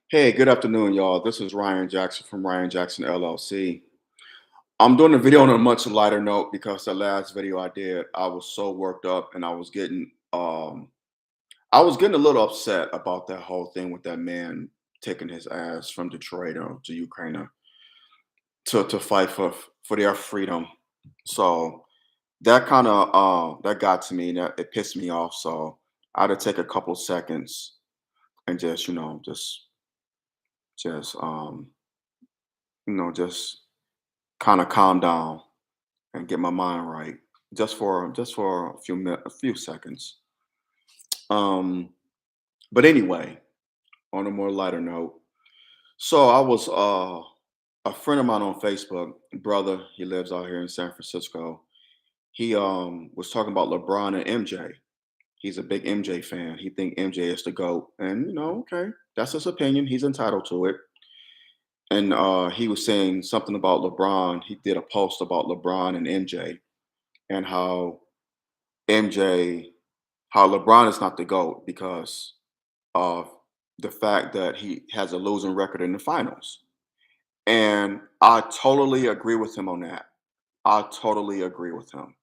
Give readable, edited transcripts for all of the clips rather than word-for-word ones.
Hey, good afternoon, y'all. This is Ryan Jackson from Ryan Jackson LLC. I'm doing a video on a much lighter note because the last video I did, I was so worked up and I was getting a little upset about that whole thing with that man taking his ass from Detroit to Ukraine to fight for their freedom. So that kind of that got to me and that it pissed me off. So I had to take a couple seconds and just just kind of calm down and get my mind right just for a few seconds. Um, but anyway, on a more lighter note, so I was a friend of mine on Facebook, brother. He lives out here in San Francisco. He was talking about LeBron and MJ. He's a big MJ fan. He think MJ is the GOAT, and okay, that's his opinion. He's entitled to it. And he was saying something about LeBron. He did a post about LeBron and MJ and MJ, how LeBron is not the GOAT because of the fact that he has a losing record in the finals. And I totally agree with him on that. I totally agree with him.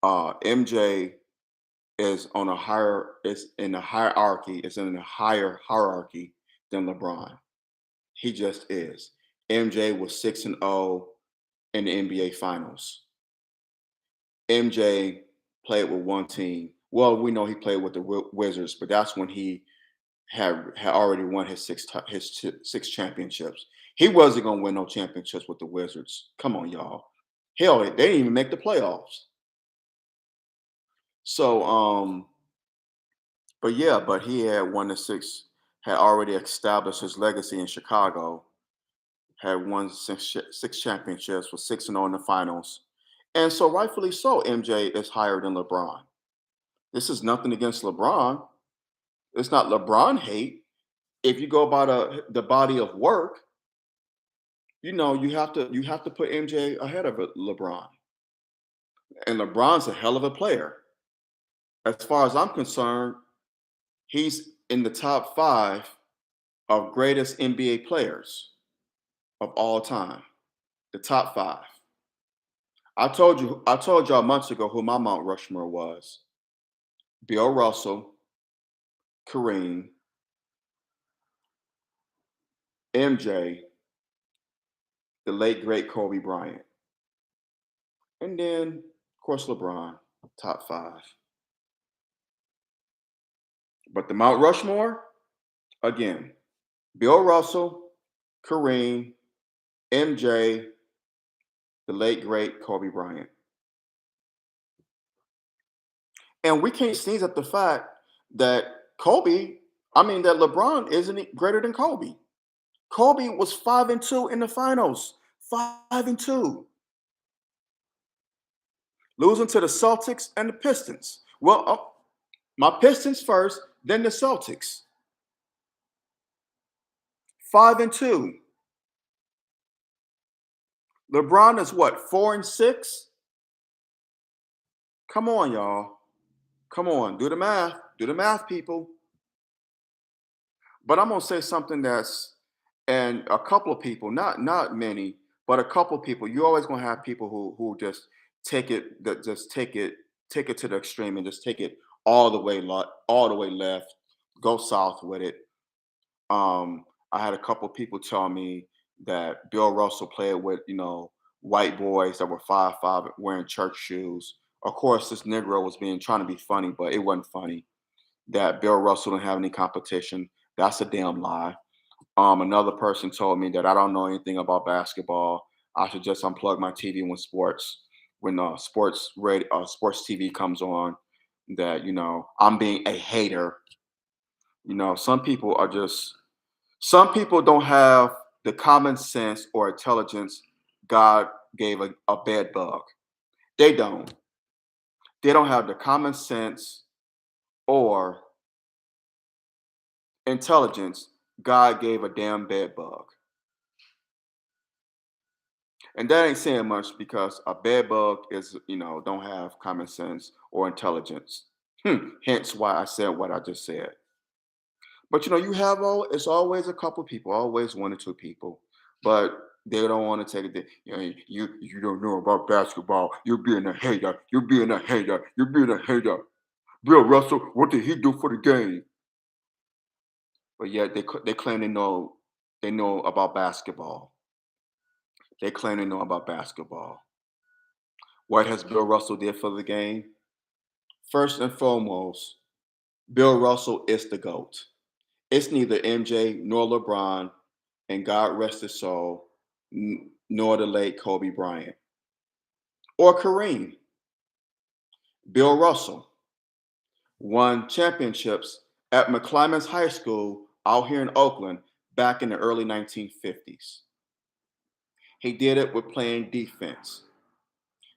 MJ is in a hierarchy, is in a higher hierarchy than LeBron. He just is. MJ was 6-0 in the NBA finals. MJ played with one team. Well, we know he played with the Wizards, but that's when he had already won his six championships. He wasn't gonna win no championships with the Wizards. Come on, y'all. Hell, they didn't even make the playoffs. So, but yeah, but he had won the six, had already established his legacy in Chicago, had won six championships, was 6-0 in the finals, and so rightfully so, MJ is higher than LeBron. This is nothing against LeBron. It's not LeBron hate. If you go by the body of work, you have to put MJ ahead of LeBron. And LeBron's a hell of a player. As far as I'm concerned, he's in the top 5 of greatest NBA players of all time. The top 5. I told y'all months ago who my Mount Rushmore was. Bill Russell, Kareem, MJ, the late great Kobe Bryant. And then, of course, LeBron, top 5. But the Mount Rushmore, again, Bill Russell, Kareem, MJ, the late great Kobe Bryant. And we can't sneeze at the fact that that LeBron isn't greater than Kobe. Kobe was 5-2 in the finals. 5-2. Losing to the Celtics and the Pistons. Well, my Pistons first, then the Celtics. 5-2. LeBron is what, 4-6? Come on, y'all. Come on, do the math. Do the math, people. But I'm gonna say something and a couple of people, not many, but a couple of people. You're always gonna have people who just take it to the extreme and just take it all the way left, go south with it. I had a couple of people tell me that Bill Russell played with white boys that were 5'5" wearing church shoes. Of course, this Negro was being trying to be funny, but it wasn't funny. That Bill Russell didn't have any competition. That's a damn lie. Another person told me that I don't know anything about basketball. I should just unplug my TV when sports TV comes on. That I'm being a hater. Some people don't have the common sense or intelligence God gave a bed bug. They don't. They don't have the common sense or intelligence God gave a damn bed bug. And that ain't saying much because a bed bug don't have common sense or intelligence. Hence why I said what I just said. But you have it's always a couple people, always one or two people, but they don't want to take it. You don't know about basketball. You're being a hater. You're being a hater. You're being a hater. Bill Russell, what did he do for the game? But yet they claim they know about basketball. They claim they know about basketball. What has Bill Russell did for the game? First and foremost, Bill Russell is the GOAT. It's neither MJ nor LeBron, and God rest his soul, nor the late Kobe Bryant or Kareem. Bill Russell won championships at McClymonds High School out here in Oakland back in the early 1950s. He did it with playing defense.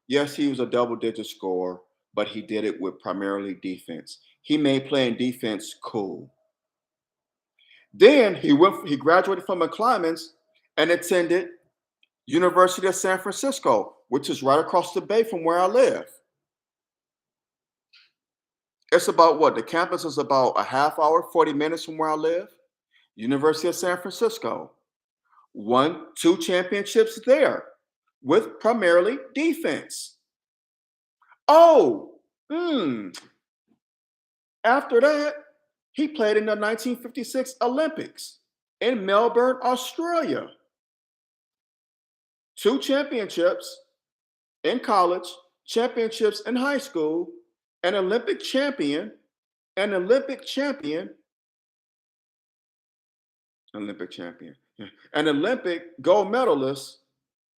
Yes, he was a double digit scorer, but he did it with primarily defense. He made playing defense cool. Then he graduated from McClymonds and attended University of San Francisco, which is right across the bay from where I live. It's about what? The campus is about a half hour, 40 minutes from where I live. University of San Francisco. Won 2 championships there with primarily defense. Oh, after that, he played in the 1956 Olympics in Melbourne, Australia. 2 championships in college, championships in high school, an Olympic champion, an Olympic champion, Olympic champion, yeah, an Olympic gold medalist.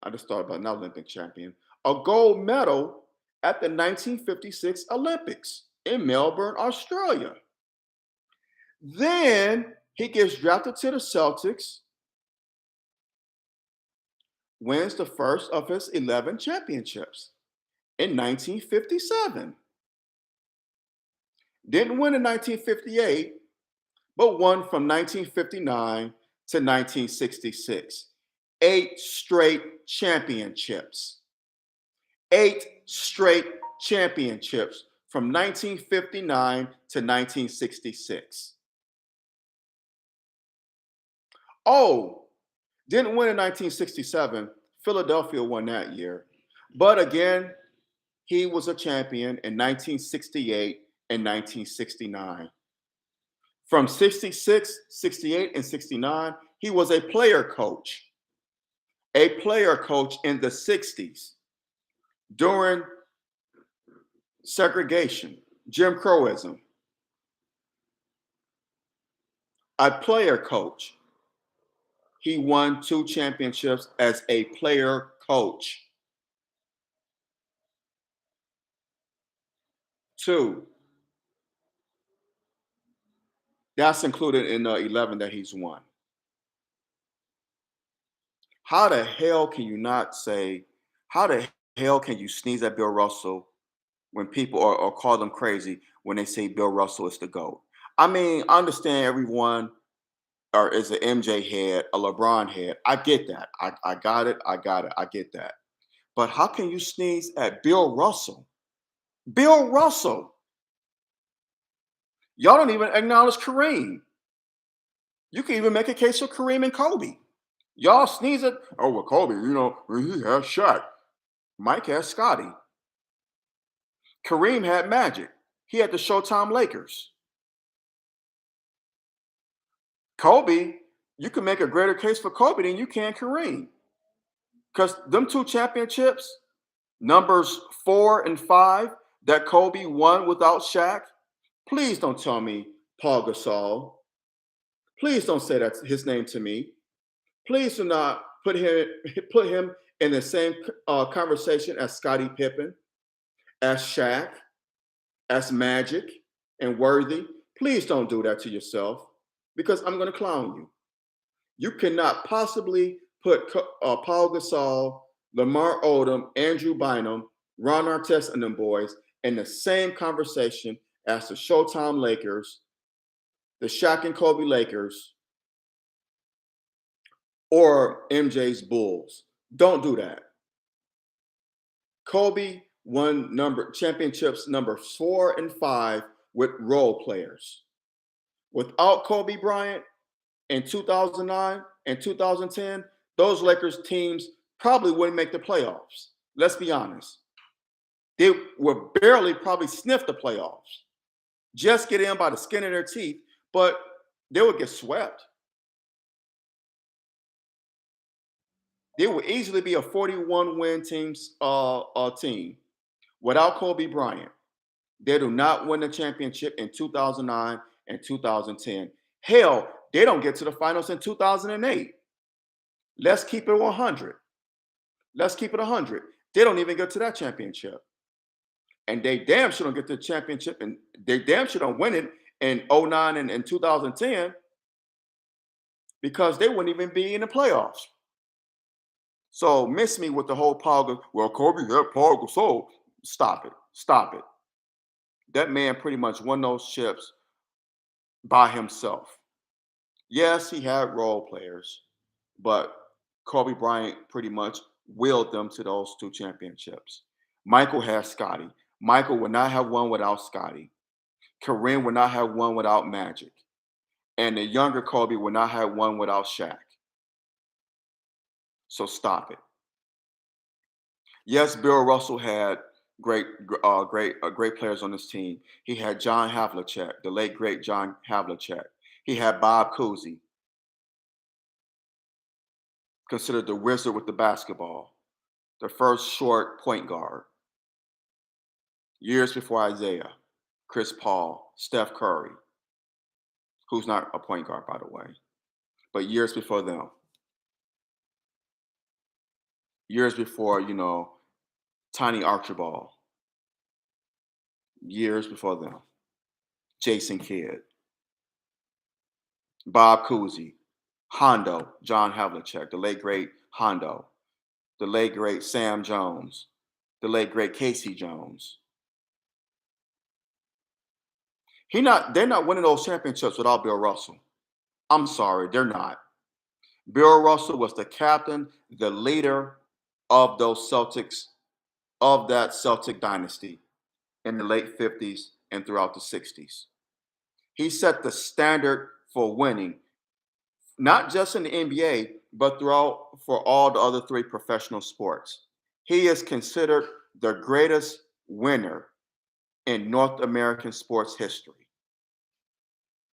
I just thought about an Olympic champion, a gold medal at the 1956 Olympics in Melbourne, Australia. Then he gets drafted to the Celtics, wins the first of his 11 championships in 1957. Didn't win in 1958, but won from 1959 to 1966. 8 straight championships. 8 straight championships from 1959 to 1966. Oh, didn't win in 1967. Philadelphia won that year. But again, he was a champion in 1968 and 1969. From 66, 68, and 69, he was a player coach. A player coach in the 60s during segregation, Jim Crowism. A player coach. He won 2 championships as a player coach. 2. That's included in the 11 that he's won. How the hell can you not say, how the hell can you sneeze at Bill Russell when people or call them crazy when they say Bill Russell is the GOAT? I mean, I understand everyone or is an MJ head, a LeBron head. I get that. I got it. I got it. I get that. But how can you sneeze at Bill Russell? Bill Russell. Y'all don't even acknowledge Kareem. You can even make a case for Kareem and Kobe. Y'all sneeze at, oh, well, Kobe, he has Shaq. Mike has Scotty. Kareem had Magic. He had the Showtime Lakers. Kobe, you can make a greater case for Kobe than you can Kareem. Because them 2 championships, numbers 4 and 5, that Kobe won without Shaq, please don't tell me Paul Gasol. Please don't say that his name to me. Please do not put him in the same conversation as Scottie Pippen, as Shaq, as Magic, and Worthy. Please don't do that to yourself because I'm going to clown you. You cannot possibly put Paul Gasol, Lamar Odom, Andrew Bynum, Ron Artest, and them boys in the same conversation as the Showtime Lakers, the Shaq and Kobe Lakers, or MJ's Bulls. Don't do that. Kobe won championships number 4 and 5 with role players. Without Kobe Bryant in 2009 and 2010, those Lakers teams probably wouldn't make the playoffs. Let's be honest. They were barely probably sniff the playoffs. Just get in by the skin of their teeth, but they would get swept. They would easily be a 41 win team without Kobe Bryant. They do not win the championship in 2009 and 2010. Hell, they don't get to the finals in 2008. Let's keep it 100. Let's keep it 100. They don't even get to that championship. And they damn sure don't get to the championship, and they damn sure don't win it in '09 and 2010 because they wouldn't even be in the playoffs. So miss me with the whole Paul. Well, Kobe had Paul Gasol. Stop it. Stop it. That man pretty much won those chips by himself. Yes, he had role players, but Kobe Bryant pretty much willed them to those two championships. Michael had Scotty. Michael would not have won without Scotty. Kareem would not have won without Magic. And the younger Kobe would not have won without Shaq. So stop it. Yes, Bill Russell had great players on his team. He had John Havlicek, the late great John Havlicek. He had Bob Cousy, considered the wizard with the basketball, the first short point guard. Years before Isaiah, Chris Paul, Steph Curry, who's not a point guard, by the way, but years before them. Years before, Tiny Archibald. Years before them. Jason Kidd, Bob Cousy, Hondo, John Havlicek, the late great Hondo, the late great Sam Jones, the late great Casey Jones. They're not winning those championships without Bill Russell. I'm sorry, they're not. Bill Russell was the captain, the leader of those Celtics, of that Celtic dynasty in the late 50s and throughout the 60s. He set the standard for winning, not just in the NBA, but throughout for all the other three professional sports. He is considered the greatest winner in North American sports history.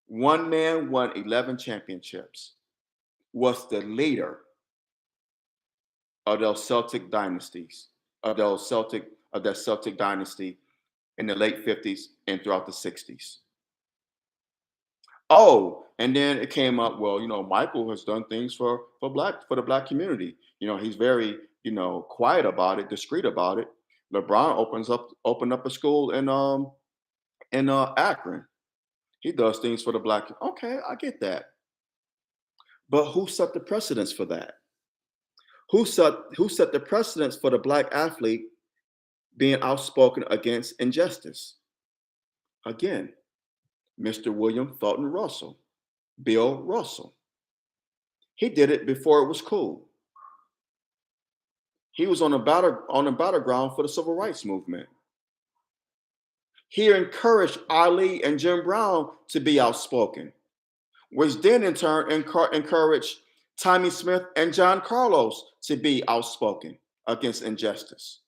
One man won 11 championships, was the leader of those Celtic dynasties, of that Celtic dynasty in the late 50s and throughout the 60s. Oh, and then it came up, well, Michael has done things for the black community. He's very, quiet about it, discreet about it. LeBron opened up a school in Akron. He does things for the black. Okay, I get that. But who set the precedence for that? Who set the precedence for the black athlete being outspoken against injustice? Again, Mr. William Felton Russell, Bill Russell. He did it before it was cool. He was on the battleground for the civil rights movement. He encouraged Ali and Jim Brown to be outspoken, which then in turn encouraged Tommy Smith and John Carlos to be outspoken against injustice.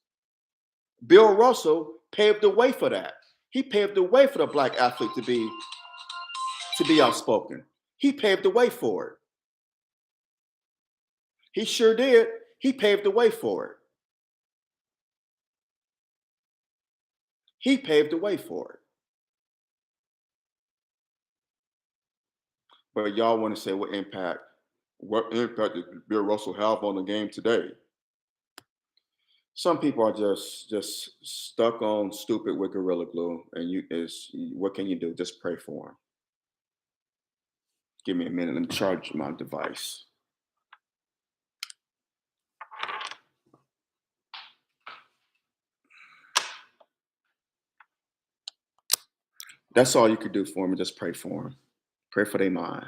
Bill Russell paved the way for that. He paved the way for the black athlete to be outspoken. He paved the way for it. He sure did. He paved the way for it. He paved the way for it. But y'all want to say what impact did Bill Russell have on the game today? Some people are just stuck on stupid with Gorilla Glue, and what can you do? Just pray for them. Give me a minute. Let me charge my device. That's all you could do for them. Just pray for them. Pray for their mind.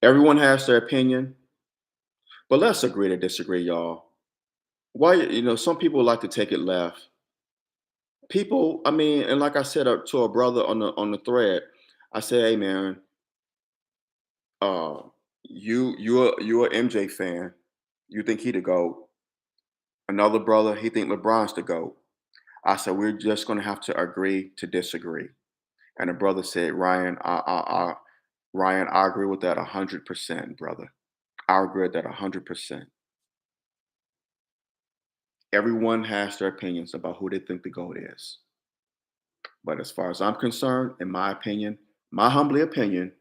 Everyone has their opinion, but let's agree to disagree, y'all. Why, some people like to take it left. People, and like I said to a brother on the thread, I said, "Hey, man, uh, you're a MJ fan. You think he the GOAT. Another brother, he think LeBron's the GOAT." I said, "We're just gonna have to agree to disagree." And the brother said, Ryan, I agree with that 100%, brother. I agree with that 100%. Everyone has their opinions about who they think the GOAT is. But as far as I'm concerned, in my opinion, my humbly opinion,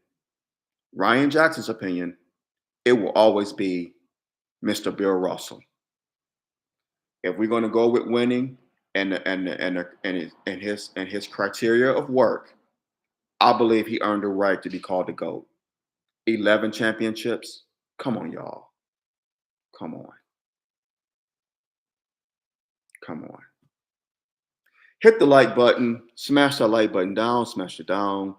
Ryan Jackson's opinion, it will always be Mr. Bill Russell. If we're going to go with winning and his criteria of work, I believe he earned the right to be called the GOAT. 11 championships. Come on, y'all. Come on. Come on. Hit the like button, smash that like button down, smash it down.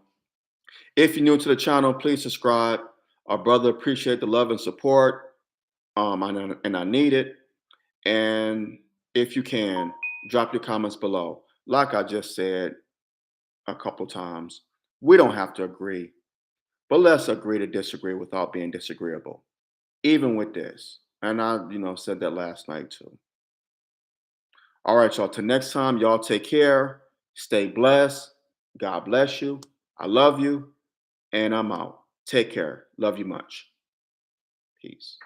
If you're new to the channel, please subscribe. Our brother appreciate the love and support. And I need it. And if you can, drop your comments below. Like I just said a couple times, we don't have to agree, but let's agree to disagree without being disagreeable. Even with this. And I, said that last night too. All right, y'all. Till next time, y'all take care. Stay blessed. God bless you. I love you. And I'm out. Take care. Love you much. Peace.